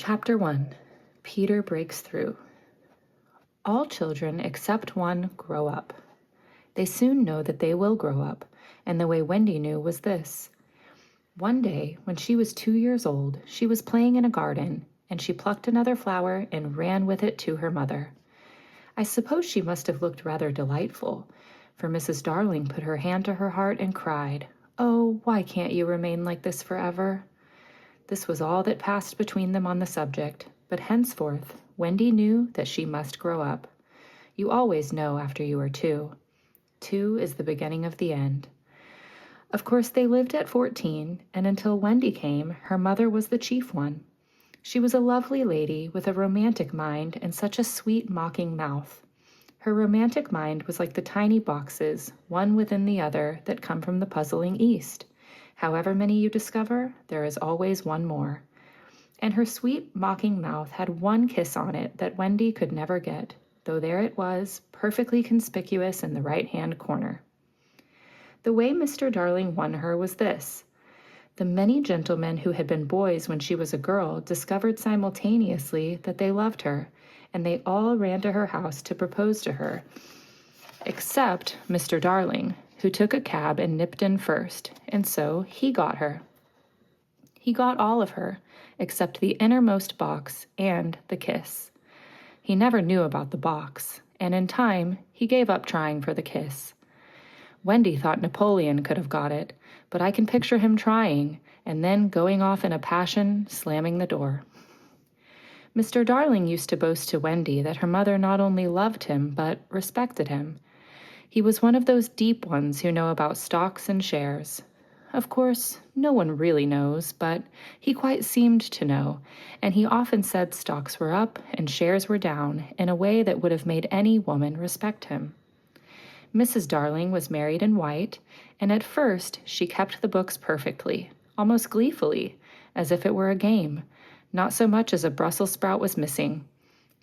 Chapter 1. Peter Breaks Through. All children except one grow up. They soon know that they will grow up, and the way Wendy knew was this. One day, when she was 2 years old, she was playing in a garden, and she plucked another flower and ran with it to her mother. I suppose she must have looked rather delightful, for Mrs. Darling put her hand to her heart and cried, "Oh, why can't you remain like this forever?" This was all that passed between them on the subject, but henceforth Wendy knew that she must grow up. You always know after you are 2. 2 is the beginning of the end. Of course, they lived at 14, and until Wendy came, her mother was the chief one. She was a lovely lady with a romantic mind and such a sweet, mocking mouth. Her romantic mind was like the tiny boxes, one within the other, that come from the puzzling East. However many you discover, there is always one more. And her sweet, mocking mouth had one kiss on it that Wendy could never get, though there it was, perfectly conspicuous in the right-hand corner. The way Mr. Darling won her was this. The many gentlemen who had been boys when she was a girl discovered simultaneously that they loved her, and they all ran to her house to propose to her, except Mr. Darling, who took a cab and nipped in first, and so he got her. He got all of her, except the innermost box and the kiss. He never knew about the box, and in time he gave up trying for the kiss. Wendy thought Napoleon could have got it, but I can picture him trying, and then going off in a passion, slamming the door. Mr. Darling used to boast to Wendy that her mother not only loved him, but respected him. He was one of those deep ones who know about stocks and shares. Of course, no one really knows, but he quite seemed to know, and he often said stocks were up and shares were down in a way that would have made any woman respect him. Mrs. Darling was married in white, and at first she kept the books perfectly, almost gleefully, as if it were a game, not so much as a Brussels sprout was missing.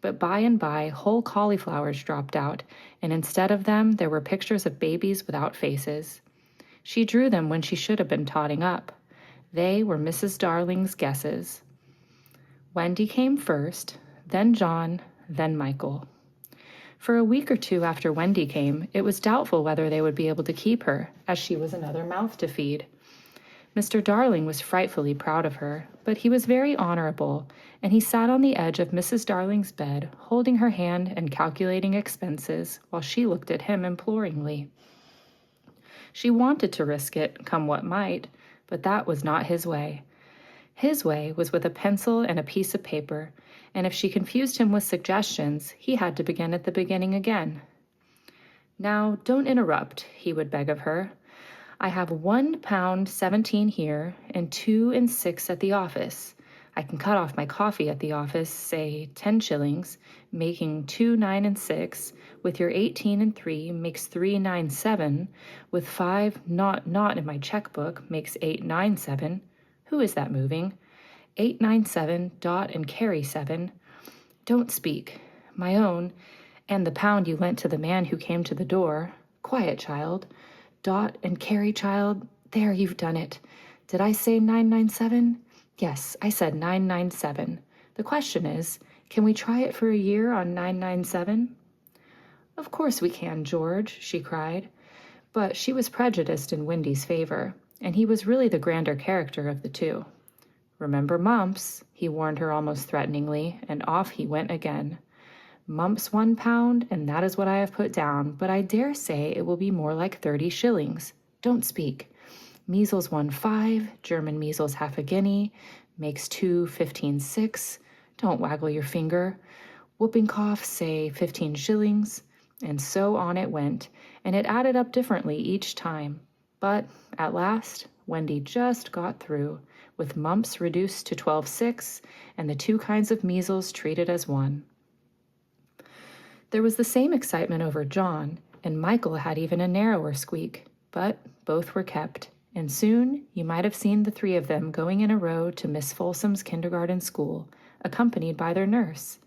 But by and by, whole cauliflowers dropped out, and instead of them, there were pictures of babies without faces. She drew them when she should have been totting up. They were Mrs. Darling's guesses. Wendy came first, then John, then Michael. For a week or two after Wendy came, it was doubtful whether they would be able to keep her, as she was another mouth to feed. Mr. Darling was frightfully proud of her, but he was very honorable, and he sat on the edge of Mrs. Darling's bed, holding her hand and calculating expenses, while she looked at him imploringly. She wanted to risk it, come what might, but that was not his way. His way was with a pencil and a piece of paper, and if she confused him with suggestions, he had to begin at the beginning again. "Now, don't interrupt," he would beg of her. "I have £1.17 here, and 2 and 6 at the office. I can cut off my coffee at the office, say 10 shillings, making 2, 9, and 6, with your 18 and 3 makes 397, with 5 not in my checkbook makes 897. Who is that moving? 897, dot and carry 7. Don't speak. My own, and the £1 you lent to the man who came to the door. Quiet, child. Dot and carry, child. There, you've done it. Did I say 997? Yes, I said 997. The question is, can we try it for a year on 997? Of course we can, George, she cried. But she was prejudiced in Wendy's favor, and he was really the grander character of the two. Remember Mumps, he warned her almost threateningly, and off he went again. Mumps £1, and that is what I have put down, but I dare say it will be more like 30 shillings. Don't speak. Measles 1.5, German measles half a guinea, makes 2 15.6. Don't waggle your finger. Whooping cough, say 15 shillings. And so on it went, and it added up differently each time. But at last, Wendy just got through, with mumps reduced to 12.6, and the 2 kinds of measles treated as one. There was the same excitement over John, and Michael had even a narrower squeak, but both were kept, and soon you might have seen the 3 of them going in a row to Miss Folsom's kindergarten school, accompanied by their nurse.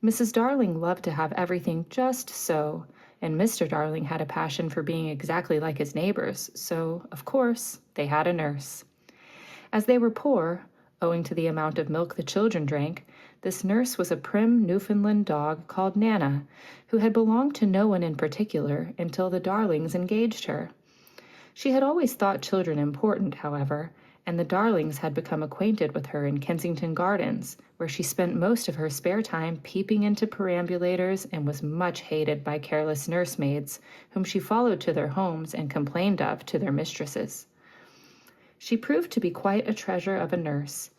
Mrs. Darling loved to have everything just so, and Mr. Darling had a passion for being exactly like his neighbors, so, of course, they had a nurse. As they were poor, Owing to the amount of milk the children drank, this nurse was a prim Newfoundland dog called Nana, who had belonged to no one in particular until the Darlings engaged her. She had always thought children important, however, and the Darlings had become acquainted with her in Kensington Gardens, where she spent most of her spare time peeping into perambulators and was much hated by careless nursemaids, whom she followed to their homes and complained of to their mistresses. She proved to be quite a treasure of a nurse.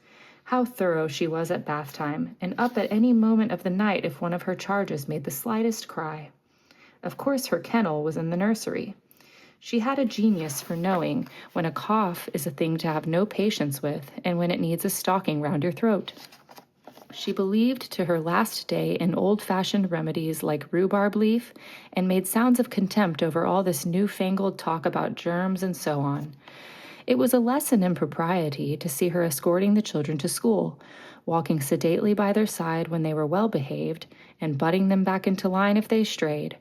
How thorough she was at bath time, and up at any moment of the night if one of her charges made the slightest cry. Of course, her kennel was in the nursery. She had a genius for knowing when a cough is a thing to have no patience with and when it needs a stocking round your throat. She believed to her last day in old-fashioned remedies like rhubarb leaf and made sounds of contempt over all this newfangled talk about germs and so on. It was a lesson in propriety to see her escorting the children to school, walking sedately by their side when they were well-behaved, and butting them back into line if they strayed.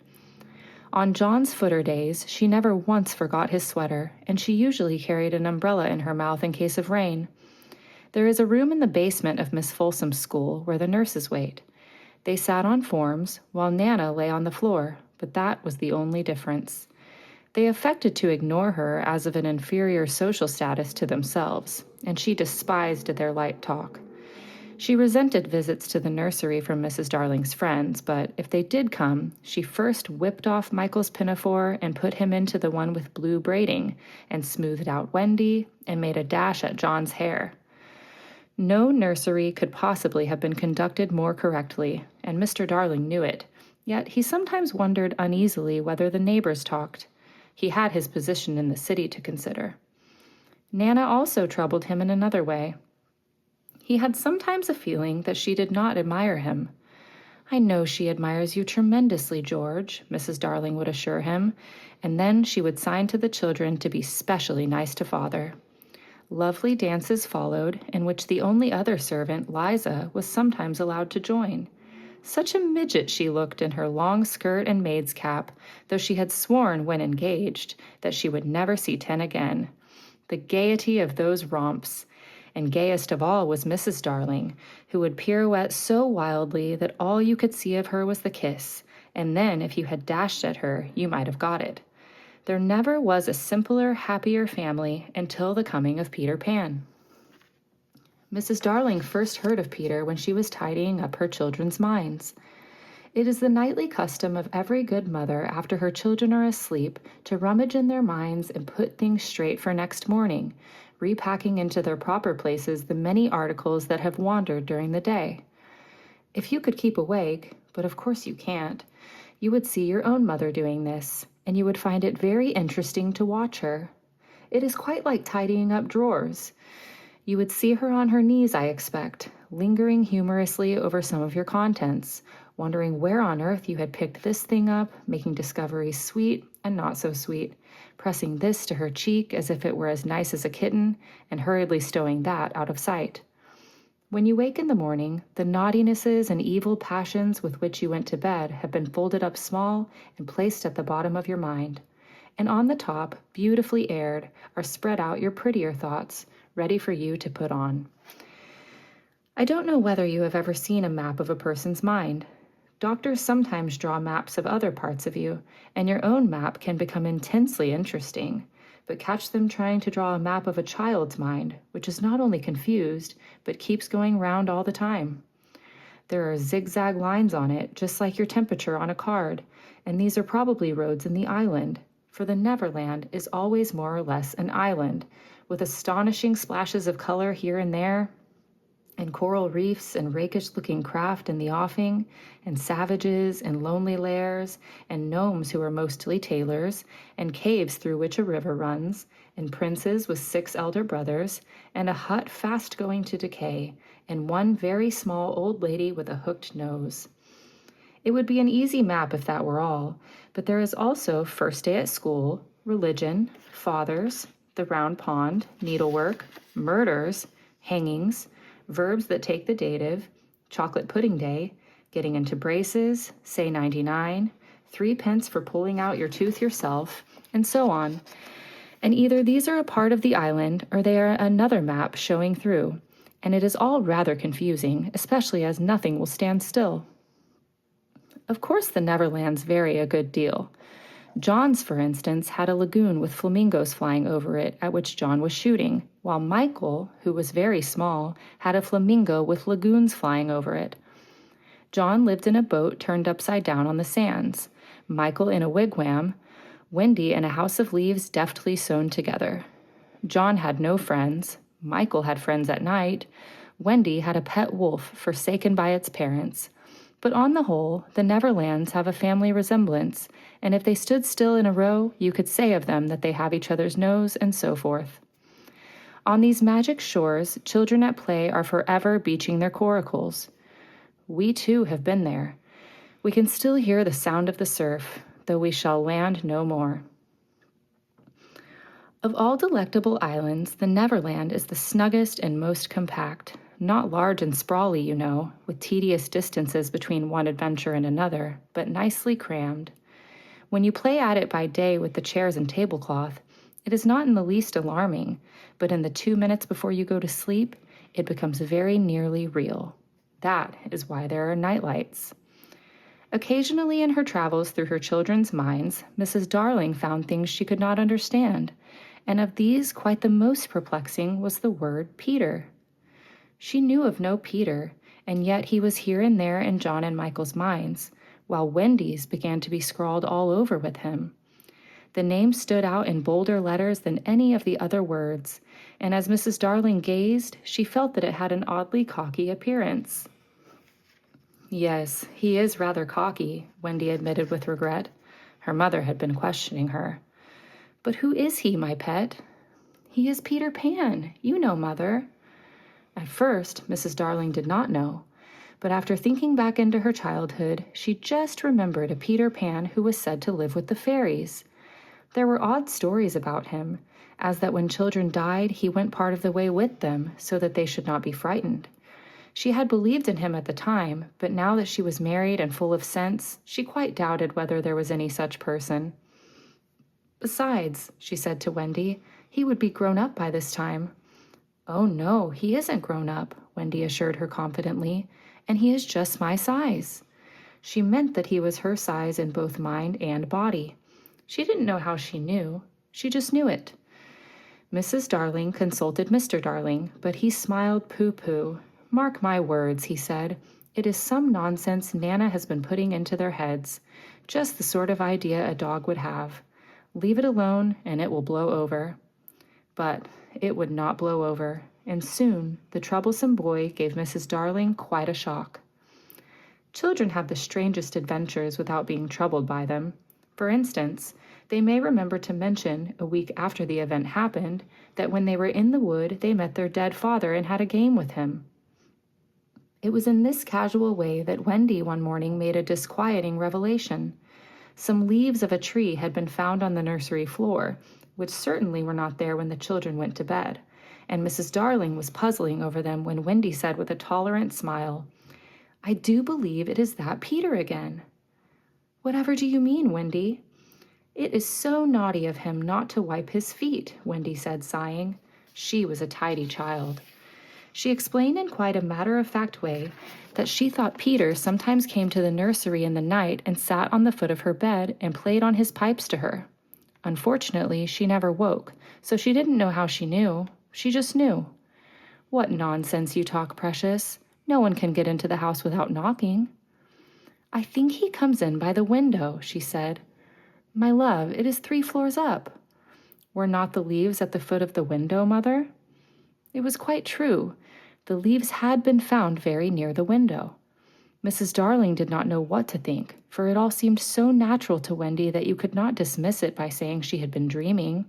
On John's footer days, she never once forgot his sweater, and she usually carried an umbrella in her mouth in case of rain. There is a room in the basement of Miss Folsom's school where the nurses wait. They sat on forms, while Nana lay on the floor, but that was the only difference. They affected to ignore her as of an inferior social status to themselves, and she despised their light talk. She resented visits to the nursery from Mrs. Darling's friends, but if they did come, she first whipped off Michael's pinafore and put him into the one with blue braiding, and smoothed out Wendy, and made a dash at John's hair. No nursery could possibly have been conducted more correctly, and Mr. Darling knew it, yet he sometimes wondered uneasily whether the neighbors talked. He had his position in the city to consider. Nana also troubled him in another way. He had sometimes a feeling that she did not admire him. "I know she admires you tremendously, George," Mrs. Darling would assure him, and then she would sign to the children to be specially nice to father. Lovely dances followed, in which the only other servant, Liza, was sometimes allowed to join. Such a midget she looked in her long skirt and maid's cap, though she had sworn when engaged that she would never see 10 again. The gaiety of those romps! And gayest of all was Mrs. Darling, who would pirouette so wildly that all you could see of her was the kiss, and then if you had dashed at her, you might have got it. There never was a simpler, happier family until the coming of Peter Pan. Mrs. Darling first heard of Peter when she was tidying up her children's minds. It is the nightly custom of every good mother after her children are asleep to rummage in their minds and put things straight for next morning, repacking into their proper places the many articles that have wandered during the day. If you could keep awake, but of course you can't, you would see your own mother doing this, and you would find it very interesting to watch her. It is quite like tidying up drawers. You would see her on her knees, I expect, lingering humorously over some of your contents, wondering where on earth you had picked this thing up, making discoveries sweet and not so sweet, pressing this to her cheek as if it were as nice as a kitten, and hurriedly stowing that out of sight. When you wake in the morning, the naughtinesses and evil passions with which you went to bed have been folded up small and placed at the bottom of your mind, and on the top, beautifully aired, are spread out your prettier thoughts, ready for you to put on. I don't know whether you have ever seen a map of a person's mind. Doctors sometimes draw maps of other parts of you, and your own map can become intensely interesting, but catch them trying to draw a map of a child's mind, which is not only confused, but keeps going round all the time. There are zigzag lines on it, just like your temperature on a card, and these are probably roads in the island, for the Neverland is always more or less an island, with astonishing splashes of color here and there, and coral reefs and rakish-looking craft in the offing, and savages and lonely lairs, and gnomes who are mostly tailors, and caves through which a river runs, and princes with 6 elder brothers, and a hut fast going to decay, and one very small old lady with a hooked nose. It would be an easy map if that were all, but there is also first day at school, religion, fathers, the round pond, needlework, murders, hangings, verbs that take the dative, chocolate pudding day, getting into braces, say 99, 3 pence for pulling out your tooth yourself, and so on. And either these are a part of the island or they are another map showing through, and it is all rather confusing, especially as nothing will stand still. Of course, the Neverlands vary a good deal. John's, for instance, had a lagoon with flamingos flying over it at which John was shooting, while Michael, who was very small, had a flamingo with lagoons flying over it. John lived in a boat turned upside down on the sands, Michael in a wigwam, Wendy in a house of leaves deftly sewn together. John had no friends, Michael had friends at night, Wendy had a pet wolf forsaken by its parents. But on the whole, the Neverlands have a family resemblance, and if they stood still in a row, you could say of them that they have each other's nose, and so forth. On these magic shores, children at play are forever beaching their coracles. We too have been there. We can still hear the sound of the surf, though we shall land no more. Of all delectable islands, the Neverland is the snuggest and most compact. Not large and sprawly, you know, with tedious distances between one adventure and another, but nicely crammed. When you play at it by day with the chairs and tablecloth, it is not in the least alarming, but in the 2 minutes before you go to sleep, it becomes very nearly real. That is why there are nightlights. Occasionally in her travels through her children's minds, Mrs. Darling found things she could not understand, and of these quite the most perplexing was the word Peter. She knew of no Peter, and yet he was here and there in John and Michael's minds, while Wendy's began to be scrawled all over with him. The name stood out in bolder letters than any of the other words, and as Mrs. Darling gazed, she felt that it had an oddly cocky appearance. Yes, he is rather cocky, Wendy admitted with regret. Her mother had been questioning her. But who is he, my pet? He is Peter Pan, you know, Mother. At first, Mrs. Darling did not know, but after thinking back into her childhood, she just remembered a Peter Pan who was said to live with the fairies. There were odd stories about him, as that when children died, he went part of the way with them so that they should not be frightened. She had believed in him at the time, but now that she was married and full of sense, she quite doubted whether there was any such person. Besides, she said to Wendy, he would be grown up by this time. Oh, no, he isn't grown up, Wendy assured her confidently, and he is just my size. She meant that he was her size in both mind and body. She didn't know how she knew. She just knew it. Mrs. Darling consulted Mr. Darling, but he smiled pooh-pooh. Mark my words, he said. It is some nonsense Nana has been putting into their heads. Just the sort of idea a dog would have. Leave it alone, and it will blow over. But it would not blow over, and soon the troublesome boy gave Mrs. Darling quite a shock. Children have the strangest adventures without being troubled by them. For instance, they may remember to mention, a week after the event happened, that when they were in the wood, they met their dead father and had a game with him. It was in this casual way that Wendy one morning made a disquieting revelation. Some leaves of a tree had been found on the nursery floor, which certainly were not there when the children went to bed, and Mrs. Darling was puzzling over them when Wendy said with a tolerant smile, I do believe it is that Peter again. Whatever do you mean, Wendy? It is so naughty of him not to wipe his feet, Wendy said, sighing. She was a tidy child. She explained in quite a matter-of-fact way that she thought Peter sometimes came to the nursery in the night and sat on the foot of her bed and played on his pipes to her. Unfortunately, she never woke, so she didn't know how she knew. She just knew. What nonsense you talk, Precious. No one can get into the house without knocking. I think he comes in by the window, she said. My love, it is 3 floors up. Were not the leaves at the foot of the window, Mother? It was quite true. The leaves had been found very near the window. Mrs. Darling did not know what to think, for it all seemed so natural to Wendy that you could not dismiss it by saying she had been dreaming.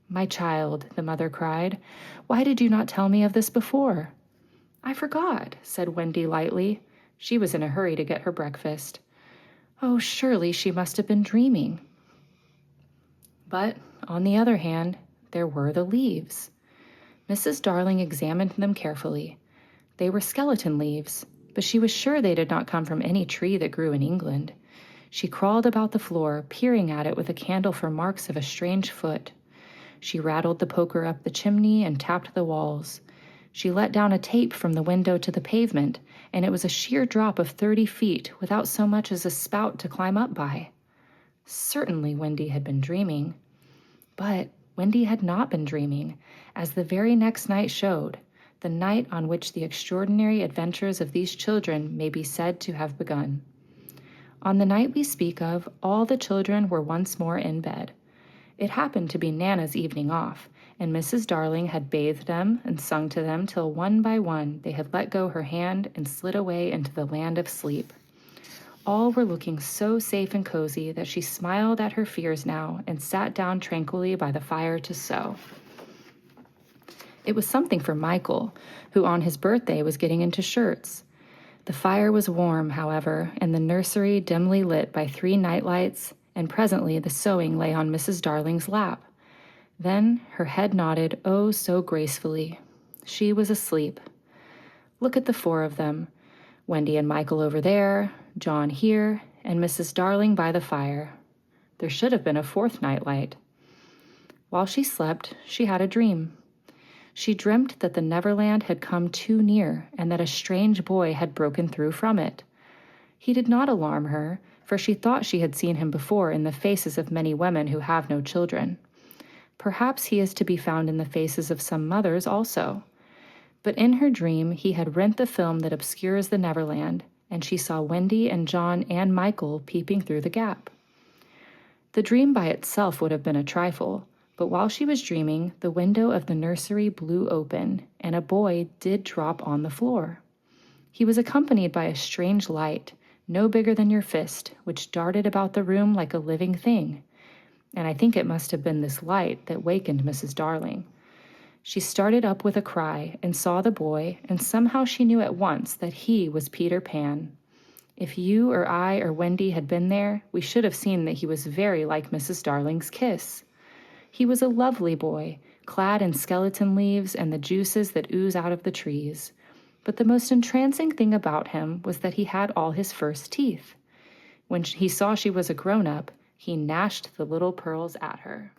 My child, the mother cried, why did you not tell me of this before? I forgot, said Wendy lightly. She was in a hurry to get her breakfast. Oh, surely she must have been dreaming. But, on the other hand, there were the leaves. Mrs. Darling examined them carefully. They were skeleton leaves, but she was sure they did not come from any tree that grew in England. She crawled about the floor, peering at it with a candle for marks of a strange foot. She rattled the poker up the chimney and tapped the walls. She let down a tape from the window to the pavement, and it was a sheer drop of 30 feet without so much as a spout to climb up by. Certainly Wendy had been dreaming. But Wendy had not been dreaming, as the very next night showed, the night on which the extraordinary adventures of these children may be said to have begun. On the night we speak of, all the children were once more in bed. It happened to be Nana's evening off, and Mrs. Darling had bathed them and sung to them till one by one they had let go her hand and slid away into the land of sleep. All were looking so safe and cozy that she smiled at her fears now and sat down tranquilly by the fire to sew. It was something for Michael, who on his birthday was getting into shirts. The fire was warm, however, and the nursery dimly lit by 3 nightlights, and presently the sewing lay on Mrs. Darling's lap. Then her head nodded oh so gracefully. She was asleep. Look at the 4 of them, Wendy and Michael over there, John here, and Mrs. Darling by the fire. There should have been a 4th nightlight. While she slept, she had a dream. She dreamt that the Neverland had come too near and that a strange boy had broken through from it. He did not alarm her, for she thought she had seen him before in the faces of many women who have no children. Perhaps he is to be found in the faces of some mothers also. But in her dream, he had rent the film that obscures the Neverland, and she saw Wendy and John and Michael peeping through the gap. The dream by itself would have been a trifle, but while she was dreaming, the window of the nursery blew open, and a boy did drop on the floor. He was accompanied by a strange light, no bigger than your fist, which darted about the room like a living thing. And I think it must have been this light that wakened Mrs. Darling. She started up with a cry and saw the boy, and somehow she knew at once that he was Peter Pan. If you or I or Wendy had been there, we should have seen that he was very like Mrs. Darling's kiss. He was a lovely boy, clad in skeleton leaves and the juices that ooze out of the trees. But the most entrancing thing about him was that he had all his first teeth. When he saw she was a grown-up, he gnashed the little pearls at her.